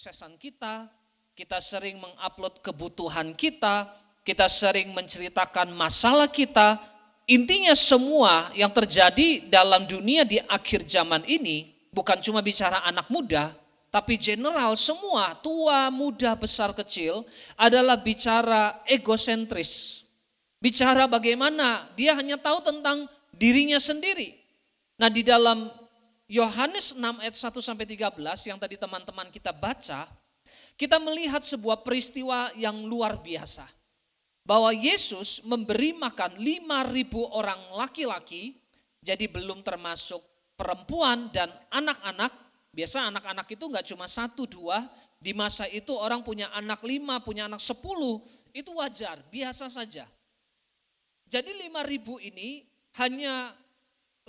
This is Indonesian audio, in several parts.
kesuksesan kita sering mengupload kebutuhan kita sering menceritakan masalah kita. Intinya semua yang terjadi dalam dunia di akhir zaman ini bukan cuma bicara anak muda, tapi general semua, tua, muda, besar, kecil adalah bicara egosentris. Bicara bagaimana dia hanya tahu tentang dirinya sendiri. Nah, di dalam Yohanes 6 ayat 1 sampai 13 yang tadi teman-teman kita baca, kita melihat sebuah peristiwa yang luar biasa. Bahwa Yesus memberi makan 5.000 orang laki-laki, jadi belum termasuk perempuan dan anak-anak. Biasa anak-anak itu gak cuma 1-2, di masa itu orang punya anak 5, punya anak 10, itu wajar, biasa saja. Jadi 5.000 ini hanya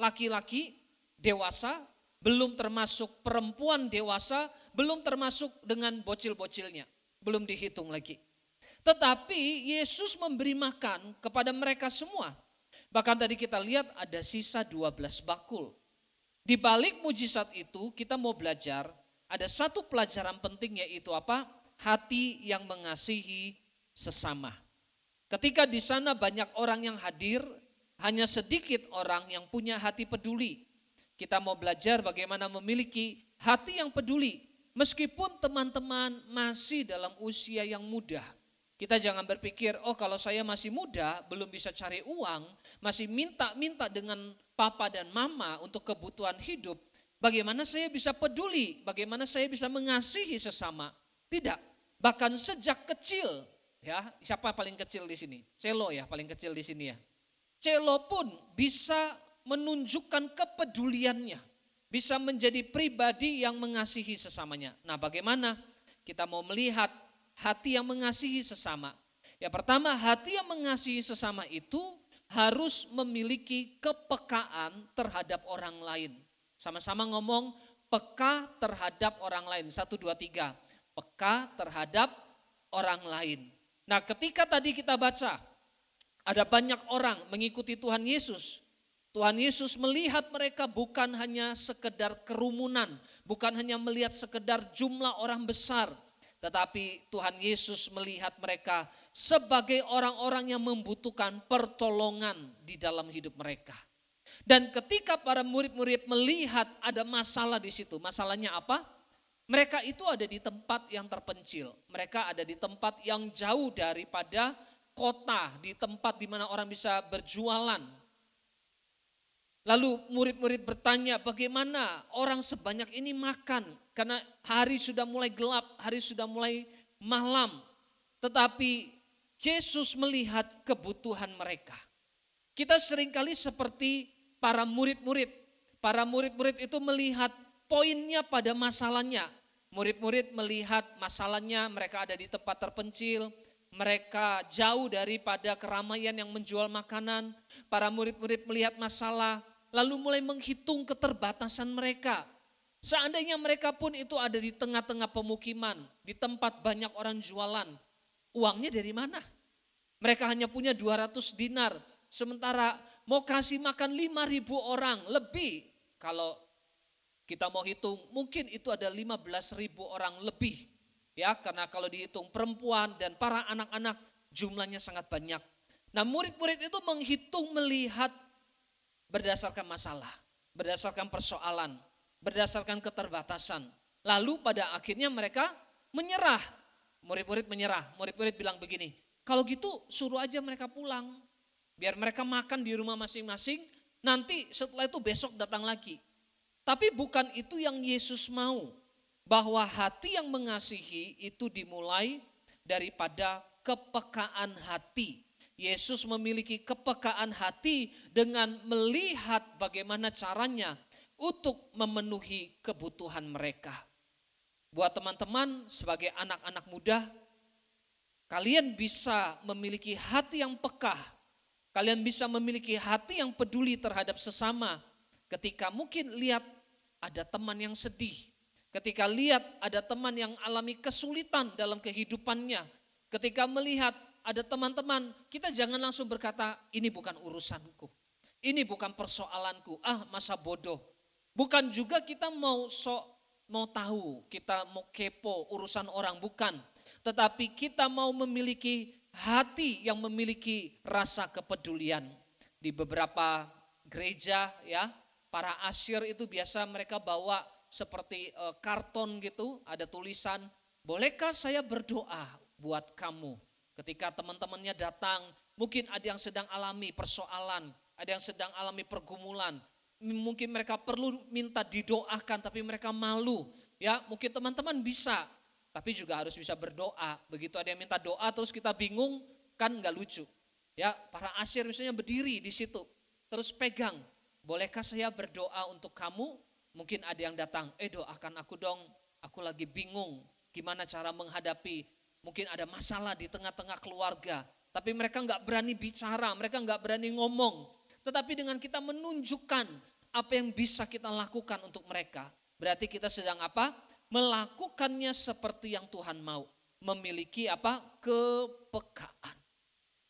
laki-laki dewasa, belum termasuk perempuan dewasa, belum termasuk dengan bocil-bocilnya, belum dihitung lagi. Tetapi Yesus memberi makan kepada mereka semua. Bahkan tadi kita lihat ada sisa 12 bakul. Di balik mujizat itu kita mau belajar, ada satu pelajaran penting yaitu apa? Hati yang mengasihi sesama. Ketika di sana banyak orang yang hadir, hanya sedikit orang yang punya hati peduli. Kita mau belajar bagaimana memiliki hati yang peduli. Meskipun teman-teman masih dalam usia yang muda. Kita jangan berpikir, oh kalau saya masih muda, belum bisa cari uang, masih minta-minta dengan papa dan mama untuk kebutuhan hidup. Bagaimana saya bisa peduli, bagaimana saya bisa mengasihi sesama? Tidak, bahkan sejak kecil, ya siapa paling kecil di sini? Celo ya paling kecil di sini ya. Celo pun bisa menunjukkan kepeduliannya, bisa menjadi pribadi yang mengasihi sesamanya. Nah bagaimana kita mau melihat hati yang mengasihi sesama? Yang pertama, hati yang mengasihi sesama itu harus memiliki kepekaan terhadap orang lain. Sama-sama ngomong peka terhadap orang lain. 1, 2, 3. Peka terhadap orang lain. Nah ketika tadi kita baca, ada banyak orang mengikuti Tuhan Yesus. Tuhan Yesus melihat mereka bukan hanya sekedar kerumunan, bukan hanya melihat sekedar jumlah orang besar, tetapi Tuhan Yesus melihat mereka sebagai orang-orang yang membutuhkan pertolongan di dalam hidup mereka. Dan ketika para murid-murid melihat ada masalah di situ, masalahnya apa? Mereka itu ada di tempat yang terpencil, mereka ada di tempat yang jauh daripada kota, di tempat di mana orang bisa berjualan. Lalu murid-murid bertanya, bagaimana orang sebanyak ini makan? Karena hari sudah mulai gelap, hari sudah mulai malam. Tetapi Yesus melihat kebutuhan mereka. Kita seringkali seperti para murid-murid. Para murid-murid itu melihat poinnya pada masalahnya. Murid-murid melihat masalahnya, mereka ada di tempat terpencil. Mereka jauh daripada keramaian yang menjual makanan. Para murid-murid melihat masalah, lalu mulai menghitung keterbatasan mereka. Seandainya mereka pun itu ada di tengah-tengah pemukiman, di tempat banyak orang jualan, uangnya dari mana? Mereka hanya punya 200 dinar, sementara mau kasih makan 5.000 orang lebih. Kalau kita mau hitung, mungkin itu ada 15.000 orang lebih. Ya, karena kalau dihitung perempuan dan para anak-anak jumlahnya sangat banyak. Nah murid-murid itu menghitung melihat berdasarkan masalah, berdasarkan persoalan, berdasarkan keterbatasan. Lalu pada akhirnya mereka menyerah. Murid-murid menyerah, murid-murid bilang begini, kalau gitu suruh aja mereka pulang. Biar mereka makan di rumah masing-masing, nanti setelah itu besok datang lagi. Tapi bukan itu yang Yesus mau. Bahwa hati yang mengasihi itu dimulai daripada kepekaan hati. Yesus memiliki kepekaan hati dengan melihat bagaimana caranya untuk memenuhi kebutuhan mereka. Buat teman-teman sebagai anak-anak muda, kalian bisa memiliki hati yang peka. Kalian bisa memiliki hati yang peduli terhadap sesama. Ketika mungkin lihat ada teman yang sedih. Ketika lihat ada teman yang alami kesulitan dalam kehidupannya. Ketika melihat ada teman-teman, kita jangan langsung berkata, ini bukan urusanku. Ini bukan persoalanku, masa bodoh. Bukan juga kita mau sok mau tahu, kita mau kepo urusan orang, bukan. Tetapi kita mau memiliki hati yang memiliki rasa kepedulian. Di beberapa gereja ya, para asyir itu biasa mereka bawa seperti karton gitu, ada tulisan, bolehkah saya berdoa buat kamu? Ketika teman-temannya datang, mungkin ada yang sedang alami persoalan, ada yang sedang alami pergumulan, mungkin mereka perlu minta didoakan tapi mereka malu. Ya, mungkin teman-teman bisa, tapi juga harus bisa berdoa. Begitu ada yang minta doa terus kita bingung, kan nggak lucu. Ya, para asyir misalnya berdiri di situ, terus pegang, bolehkah saya berdoa untuk kamu? Mungkin ada yang datang, doakan aku dong, aku lagi bingung, gimana cara menghadapi, mungkin ada masalah di tengah-tengah keluarga, tapi mereka nggak berani bicara, mereka nggak berani ngomong. Tetapi dengan kita menunjukkan apa yang bisa kita lakukan untuk mereka, berarti kita sedang apa? Melakukannya seperti yang Tuhan mau. Memiliki apa? Kepekaan.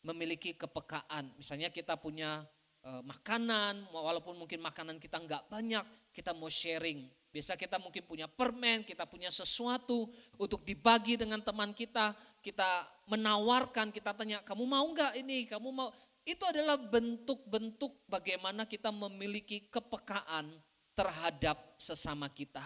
Memiliki kepekaan. Misalnya kita punya makanan, walaupun mungkin makanan kita nggak banyak, kita mau sharing. Biasa kita mungkin punya permen, kita punya sesuatu untuk dibagi dengan teman kita menawarkan, kita tanya, kamu mau nggak ini, kamu mau. Itu adalah bentuk-bentuk bagaimana kita memiliki kepekaan terhadap sesama kita.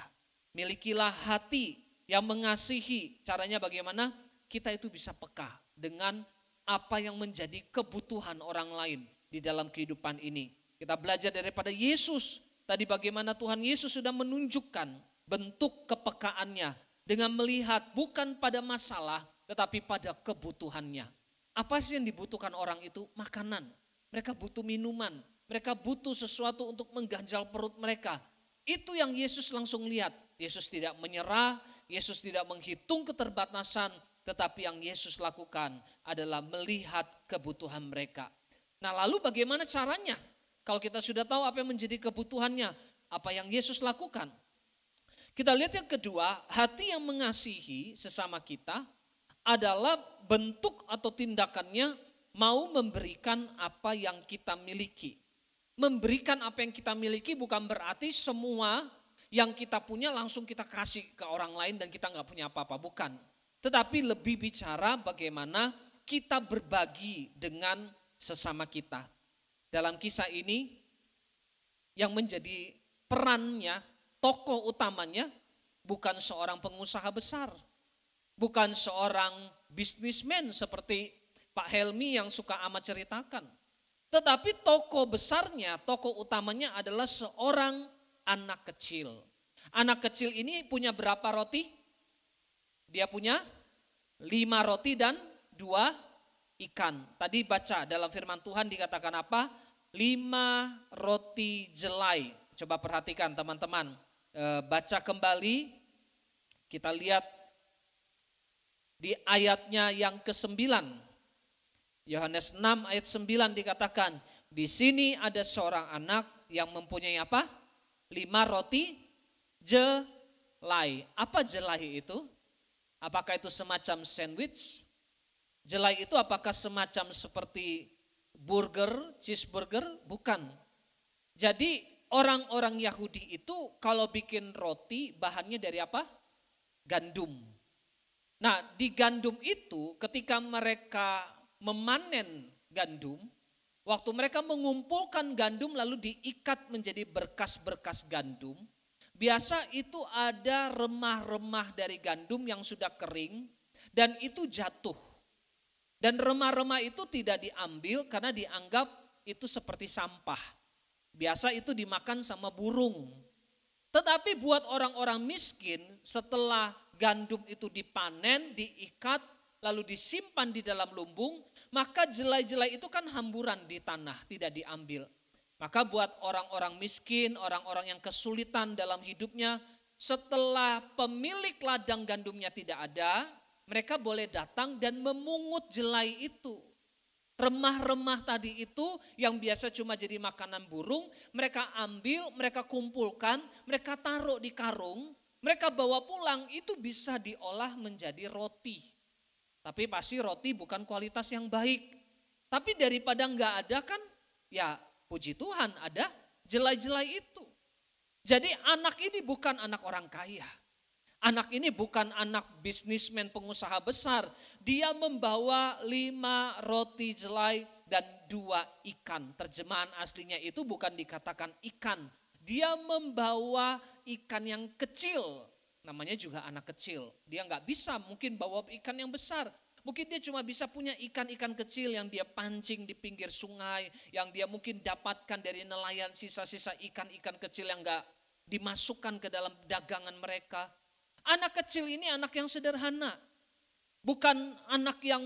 Milikilah hati yang mengasihi. Caranya bagaimana? Kita itu bisa peka dengan apa yang menjadi kebutuhan orang lain di dalam kehidupan ini. Kita belajar daripada Yesus. Tadi bagaimana Tuhan Yesus sudah menunjukkan bentuk kepekaannya dengan melihat bukan pada masalah tetapi pada kebutuhannya. Apa sih yang dibutuhkan orang itu? Makanan. Mereka butuh minuman. Mereka butuh sesuatu untuk mengganjal perut mereka. Itu yang Yesus langsung lihat. Yesus tidak menyerah, Yesus tidak menghitung keterbatasan, tetapi yang Yesus lakukan adalah melihat kebutuhan mereka. Nah, lalu bagaimana caranya? Kalau kita sudah tahu apa yang menjadi kebutuhannya, apa yang Yesus lakukan? Kita lihat yang kedua, hati yang mengasihi sesama kita adalah bentuk atau tindakannya mau memberikan apa yang kita miliki. Memberikan apa yang kita miliki bukan berarti semua yang kita punya langsung kita kasih ke orang lain dan kita nggak punya apa-apa, bukan. Tetapi lebih bicara bagaimana kita berbagi dengan sesama kita. Dalam kisah ini yang menjadi perannya, tokoh utamanya bukan seorang pengusaha besar. Bukan seorang bisnismen seperti Pak Helmi yang suka amat ceritakan. Tetapi tokoh besarnya, tokoh utamanya adalah seorang anak kecil. Anak kecil ini punya berapa roti? Dia punya 5 roti dan 2 ikan. Tadi baca dalam firman Tuhan dikatakan apa? 5 roti jelai. Coba perhatikan teman-teman. Baca kembali, kita lihat di ayatnya yang ke-9, Yohanes 6 ayat 9 dikatakan, di sini ada seorang anak yang mempunyai apa? 5 roti jelai. Apa jelai itu? Apakah itu semacam sandwich? Jelai itu apakah semacam seperti burger, cheeseburger? Bukan. Jadi orang-orang Yahudi itu kalau bikin roti bahannya dari apa? Gandum. Nah, di gandum itu ketika mereka memanen gandum, waktu mereka mengumpulkan gandum lalu diikat menjadi berkas-berkas gandum, biasa itu ada remah-remah dari gandum yang sudah kering dan itu jatuh. Dan remah-remah itu tidak diambil karena dianggap itu seperti sampah. Biasa itu dimakan sama burung. Tetapi buat orang-orang miskin setelah gandum itu dipanen, diikat, lalu disimpan di dalam lumbung, maka jelai-jelai itu kan hamburan di tanah, tidak diambil. Maka buat orang-orang miskin, orang-orang yang kesulitan dalam hidupnya, setelah pemilik ladang gandumnya tidak ada, mereka boleh datang dan memungut jelai itu. Remah-remah tadi itu yang biasa cuma jadi makanan burung, mereka ambil, mereka kumpulkan, mereka taruh di karung, mereka bawa pulang, itu bisa diolah menjadi roti. Tapi pasti roti bukan kualitas yang baik. Tapi daripada enggak ada kan, ya puji Tuhan ada jelai-jelai itu. Jadi anak ini bukan anak orang kaya. Anak ini bukan anak bisnismen pengusaha besar. Dia membawa 5 roti jelai dan 2 ikan. Terjemahan aslinya itu bukan dikatakan ikan. Dia membawa ikan yang kecil. Namanya juga anak kecil. Dia nggak bisa mungkin bawa ikan yang besar. Mungkin dia cuma bisa punya ikan-ikan kecil yang dia pancing di pinggir sungai. Yang dia mungkin dapatkan dari nelayan sisa-sisa ikan-ikan kecil yang nggak dimasukkan ke dalam dagangan mereka. Anak kecil ini anak yang sederhana. Bukan anak yang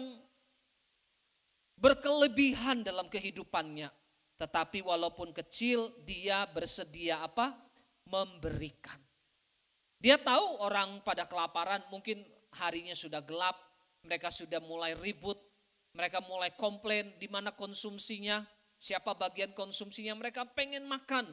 berkelebihan dalam kehidupannya. Tetapi walaupun kecil dia bersedia apa? Memberikan. Dia tahu orang pada kelaparan mungkin harinya sudah gelap. Mereka sudah mulai ribut. Mereka mulai komplain di mana konsumsinya. Siapa bagian konsumsinya mereka pengen makan.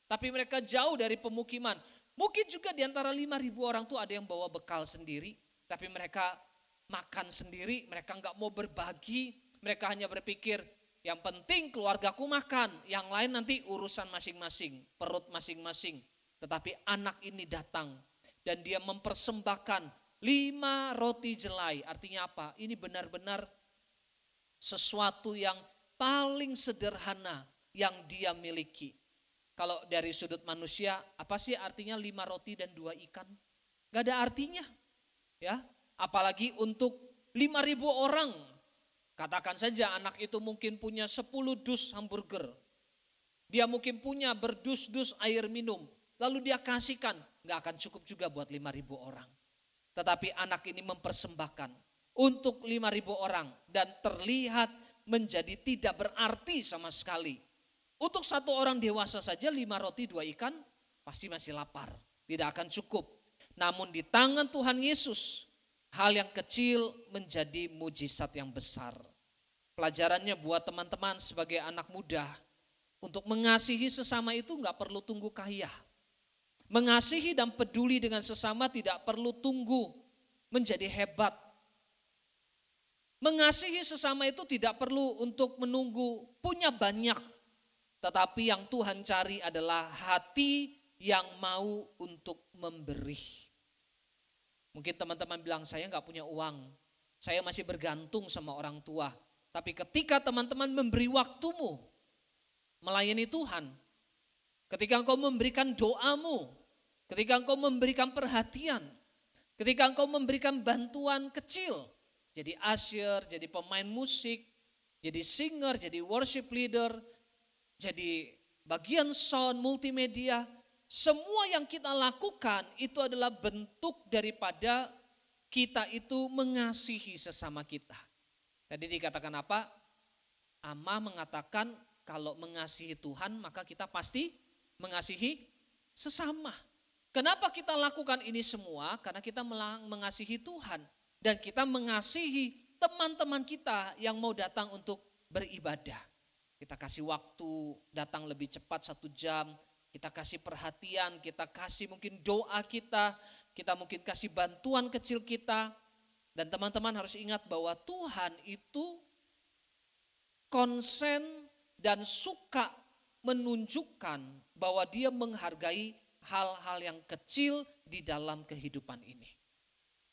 Tapi mereka jauh dari pemukiman. Mungkin juga di antara 5.000 orang tuh ada yang bawa bekal sendiri. Tapi mereka makan sendiri, mereka nggak mau berbagi. Mereka hanya berpikir, yang penting keluargaku makan. Yang lain nanti urusan masing-masing, perut masing-masing. Tetapi anak ini datang dan dia mempersembahkan 5 roti jelai. Artinya apa? Ini benar-benar sesuatu yang paling sederhana yang dia miliki. Kalau dari sudut manusia, apa sih artinya 5 roti dan 2 ikan? Gak ada artinya. Ya, apalagi untuk 5.000 orang. Katakan saja anak itu mungkin punya 10 dus hamburger. Dia mungkin punya berdus-dus air minum. Lalu dia kasihkan, gak akan cukup juga buat 5.000 orang. Tetapi anak ini mempersembahkan untuk 5.000 orang dan terlihat menjadi tidak berarti sama sekali. Untuk satu orang dewasa saja 5 roti 2 ikan pasti masih lapar. Tidak akan cukup. Namun di tangan Tuhan Yesus hal yang kecil menjadi mujizat yang besar. Pelajarannya buat teman-teman sebagai anak muda. Untuk mengasihi sesama itu gak perlu tunggu kaya. Mengasihi dan peduli dengan sesama tidak perlu tunggu menjadi hebat. Mengasihi sesama itu tidak perlu untuk menunggu punya banyak. Tetapi yang Tuhan cari adalah hati yang mau untuk memberi. Mungkin teman-teman bilang, saya gak punya uang. Saya masih bergantung sama orang tua. Tapi ketika teman-teman memberi waktumu melayani Tuhan. Ketika engkau memberikan doamu. Ketika engkau memberikan perhatian. Ketika engkau memberikan bantuan kecil. Jadi usher, jadi pemain musik, jadi singer, jadi worship leader, jadi bagian sound, multimedia, semua yang kita lakukan itu adalah bentuk daripada kita itu mengasihi sesama kita. Tadi dikatakan apa? Amma mengatakan kalau mengasihi Tuhan maka kita pasti mengasihi sesama. Kenapa kita lakukan ini semua? Karena kita mengasihi Tuhan dan kita mengasihi teman-teman kita yang mau datang untuk beribadah. Kita kasih waktu datang lebih cepat 1 jam, kita kasih perhatian, kita kasih mungkin doa kita mungkin kasih bantuan kecil kita. Dan teman-teman harus ingat bahwa Tuhan itu konsen dan suka menunjukkan bahwa dia menghargai hal-hal yang kecil di dalam kehidupan ini.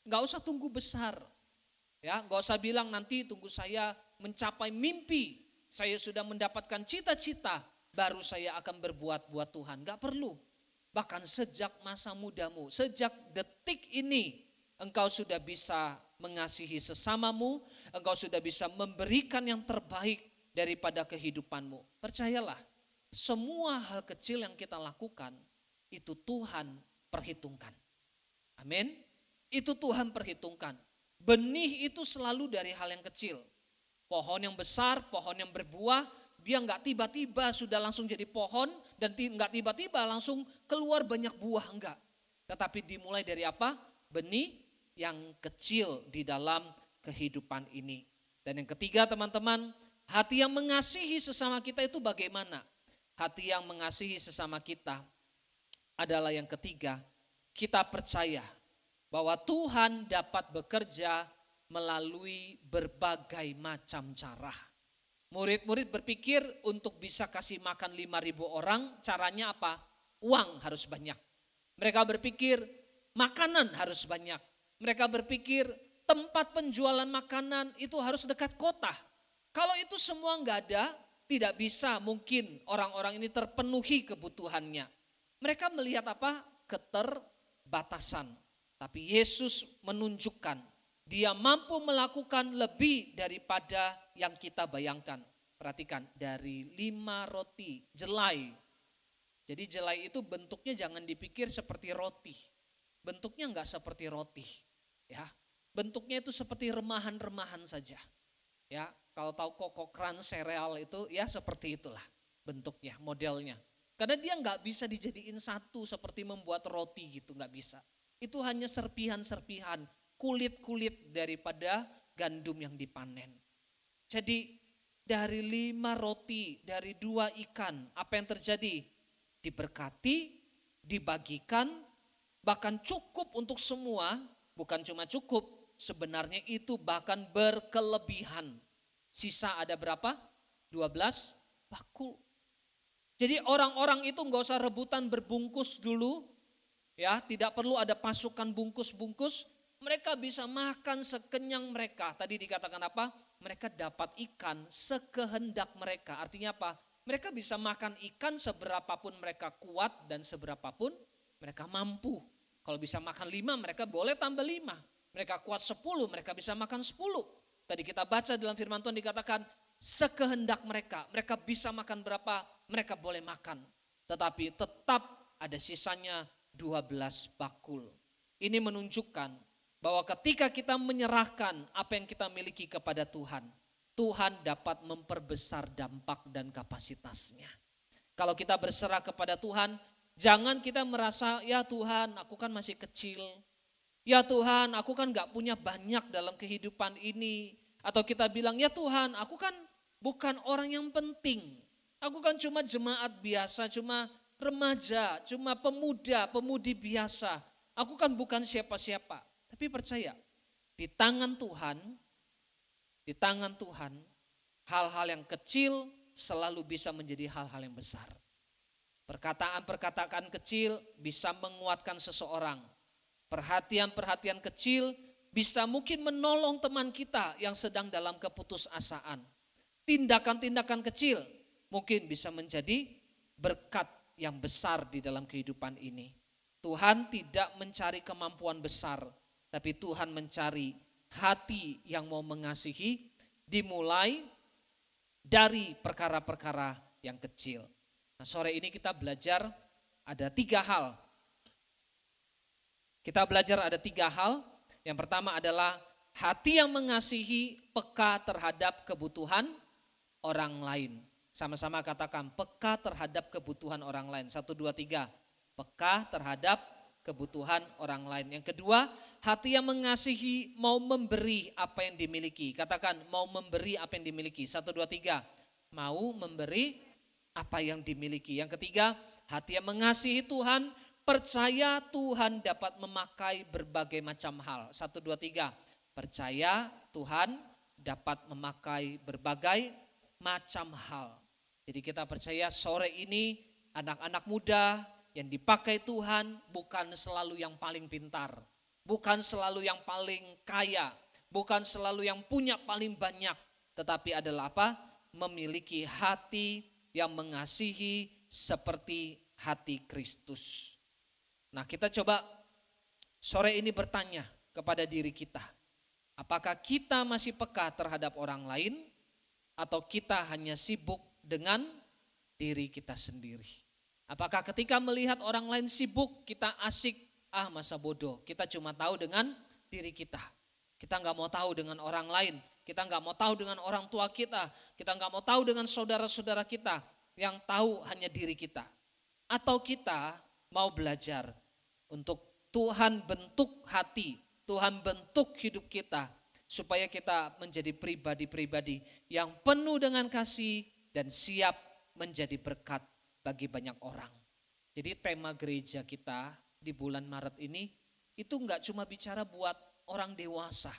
Gak usah tunggu besar, ya, gak usah bilang nanti tunggu saya mencapai mimpi. Saya sudah mendapatkan cita-cita, baru saya akan berbuat buat Tuhan. Gak perlu. Bahkan sejak masa mudamu, sejak detik ini, engkau sudah bisa mengasihi sesamamu, engkau sudah bisa memberikan yang terbaik daripada kehidupanmu. Percayalah, semua hal kecil yang kita lakukan, itu Tuhan perhitungkan. Amin. Itu Tuhan perhitungkan. Benih itu selalu dari hal yang kecil. Pohon yang besar, pohon yang berbuah, dia nggak tiba-tiba sudah langsung jadi pohon dan nggak tiba-tiba langsung keluar banyak buah, enggak. Tetapi dimulai dari apa? Benih yang kecil di dalam kehidupan ini. Dan yang ketiga teman-teman, hati yang mengasihi sesama kita itu bagaimana? Hati yang mengasihi sesama kita adalah yang ketiga, kita percaya bahwa Tuhan dapat bekerja melalui berbagai macam cara. Murid-murid berpikir untuk bisa kasih makan 5.000 orang, caranya apa? Uang harus banyak. Mereka berpikir makanan harus banyak. Mereka berpikir tempat penjualan makanan itu harus dekat kota. Kalau itu semua nggak ada, tidak bisa mungkin orang-orang ini terpenuhi kebutuhannya. Mereka melihat apa? Keterbatasan. Tapi Yesus menunjukkan dia mampu melakukan lebih daripada yang kita bayangkan. Perhatikan, dari 5 roti jelai. Jadi jelai itu bentuknya jangan dipikir seperti roti. Bentuknya enggak seperti roti. Ya, bentuknya itu seperti remahan-remahan saja. Ya, kalau tahu Koko Crunch sereal itu ya seperti itulah bentuknya, modelnya. Karena dia enggak bisa dijadiin satu seperti membuat roti gitu, enggak bisa. Itu hanya serpihan-serpihan, kulit-kulit daripada gandum yang dipanen. Jadi dari 5 roti, dari 2 ikan, apa yang terjadi? Diberkati, dibagikan, bahkan cukup untuk semua, bukan cuma cukup, sebenarnya itu bahkan berkelebihan. Sisa ada berapa? 12 bakul. Jadi orang-orang itu nggak usah rebutan berbungkus dulu, ya tidak perlu ada pasukan bungkus-bungkus, mereka bisa makan sekenyang mereka. Tadi dikatakan apa? Mereka dapat ikan sekehendak mereka. Artinya apa? Mereka bisa makan ikan seberapapun mereka kuat dan seberapapun mereka mampu. Kalau bisa makan 5 mereka boleh tambah 5. Mereka kuat 10 mereka bisa makan 10. Tadi kita baca dalam firman Tuhan dikatakan sekehendak mereka. Mereka bisa makan berapa mereka boleh makan. Tetapi tetap ada sisanya 12 bakul. Ini menunjukkan bahwa ketika kita menyerahkan apa yang kita miliki kepada Tuhan, Tuhan dapat memperbesar dampak dan kapasitasnya. Kalau kita berserah kepada Tuhan, jangan kita merasa, ya Tuhan aku kan masih kecil. Ya Tuhan aku kan gak punya banyak dalam kehidupan ini. Atau kita bilang, ya Tuhan aku kan bukan orang yang penting. Aku kan cuma jemaat biasa, cuma remaja, cuma pemuda, pemudi biasa. Aku kan bukan siapa-siapa. Tapi percaya, di tangan Tuhan, hal-hal yang kecil selalu bisa menjadi hal-hal yang besar. Perkataan-perkataan kecil bisa menguatkan seseorang. Perhatian-perhatian kecil bisa mungkin menolong teman kita yang sedang dalam keputusasaan. Tindakan-tindakan kecil mungkin bisa menjadi berkat yang besar di dalam kehidupan ini. Tuhan tidak mencari kemampuan besar, tapi Tuhan mencari hati yang mau mengasihi, dimulai dari perkara-perkara yang kecil. Nah, sore ini kita belajar ada 3 hal. Kita belajar ada 3 hal. Yang pertama adalah hati yang mengasihi peka terhadap kebutuhan orang lain. Sama-sama katakan peka terhadap kebutuhan orang lain. 1, 2, 3. Peka terhadap kebutuhan orang lain. Yang kedua, hati yang mengasihi mau memberi apa yang dimiliki. Katakan mau memberi apa yang dimiliki. 1, 2, 3. Mau memberi apa yang dimiliki. Yang ketiga, hati yang mengasihi Tuhan, percaya Tuhan dapat memakai berbagai macam hal. 1, 2, 3. Percaya Tuhan dapat memakai berbagai macam hal. Jadi kita percaya sore ini anak-anak muda yang dipakai Tuhan bukan selalu yang paling pintar, bukan selalu yang paling kaya, bukan selalu yang punya paling banyak, tetapi adalah apa? Memiliki hati yang mengasihi seperti hati Kristus. Nah, kita coba sore ini bertanya kepada diri kita, apakah kita masih peka terhadap orang lain atau kita hanya sibuk dengan diri kita sendiri? Apakah ketika melihat orang lain sibuk kita asik, masa bodoh, kita cuma tahu dengan diri kita. Kita gak mau tahu dengan orang lain, kita gak mau tahu dengan orang tua kita gak mau tahu dengan saudara-saudara kita, yang tahu hanya diri kita. Atau kita mau belajar untuk Tuhan bentuk hati, Tuhan bentuk hidup kita, supaya kita menjadi pribadi-pribadi yang penuh dengan kasih dan siap menjadi berkat bagi banyak orang. Jadi tema gereja kita di bulan Maret ini itu enggak cuma bicara buat orang dewasa,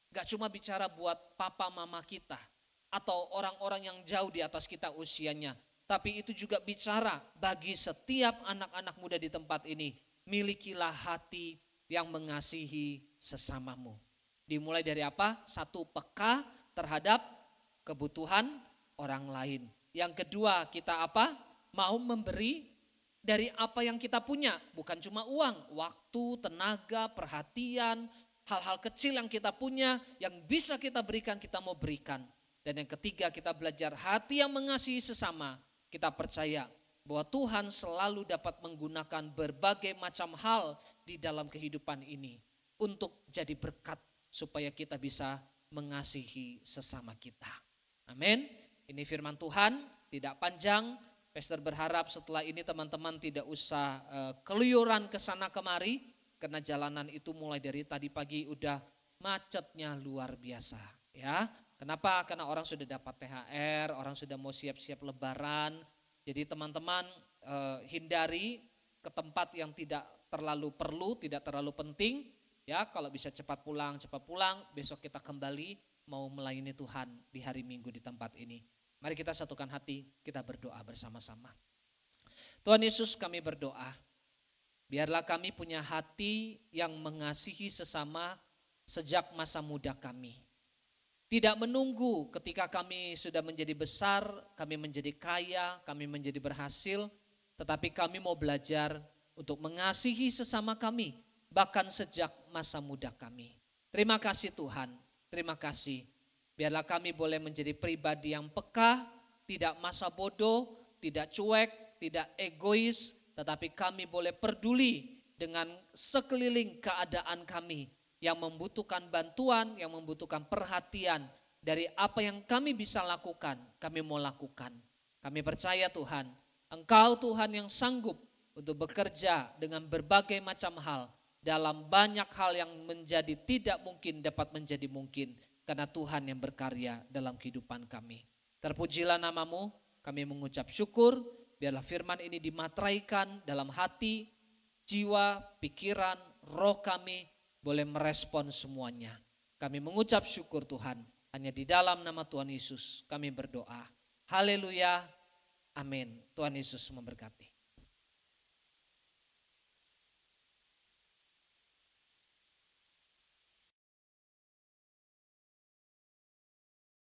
enggak cuma bicara buat papa mama kita atau orang-orang yang jauh di atas kita usianya, tapi itu juga bicara bagi setiap anak-anak muda di tempat ini. Milikilah hati yang mengasihi sesamamu. Dimulai dari apa? Satu, peka terhadap kebutuhan orang lain. Yang kedua, kita apa? Mau memberi dari apa yang kita punya. Bukan cuma uang, waktu, tenaga, perhatian, hal-hal kecil yang kita punya, yang bisa kita berikan, kita mau berikan. Dan yang ketiga, kita belajar hati yang mengasihi sesama. Kita percaya bahwa Tuhan selalu dapat menggunakan berbagai macam hal di dalam kehidupan ini untuk jadi berkat supaya kita bisa mengasihi sesama kita. Amin. Ini firman Tuhan, tidak panjang. Pastor berharap setelah ini teman-teman tidak usah keluyuran ke sana kemari, karena jalanan itu mulai dari tadi pagi udah macetnya luar biasa. Ya, kenapa? Karena orang sudah dapat THR, orang sudah mau siap-siap Lebaran. Jadi teman-teman hindari ke tempat yang tidak terlalu perlu, tidak terlalu penting. Ya, kalau bisa cepat pulang, besok kita kembali mau melayani Tuhan di hari Minggu di tempat ini. Mari kita satukan hati, kita berdoa bersama-sama. Tuhan Yesus, kami berdoa, biarlah kami punya hati yang mengasihi sesama sejak masa muda kami. Tidak menunggu ketika kami sudah menjadi besar, kami menjadi kaya, kami menjadi berhasil, tetapi kami mau belajar untuk mengasihi sesama kami, bahkan sejak masa muda kami. Terima kasih Tuhan, terima kasih. Biarlah kami boleh menjadi pribadi yang peka, tidak masa bodoh, tidak cuek, tidak egois, tetapi kami boleh peduli dengan sekeliling keadaan kami yang membutuhkan bantuan, yang membutuhkan perhatian. Dari apa yang kami bisa lakukan, kami mau lakukan. Kami percaya Tuhan, Engkau Tuhan yang sanggup untuk bekerja dengan berbagai macam hal, dalam banyak hal yang menjadi tidak mungkin dapat menjadi mungkin, karena Tuhan yang berkarya dalam kehidupan kami. Terpujilah namamu, kami mengucap syukur, biarlah firman ini dimateraikan dalam hati, jiwa, pikiran, roh kami boleh merespon semuanya. Kami mengucap syukur Tuhan, hanya di dalam nama Tuhan Yesus kami berdoa. Haleluya, amin. Tuhan Yesus memberkati.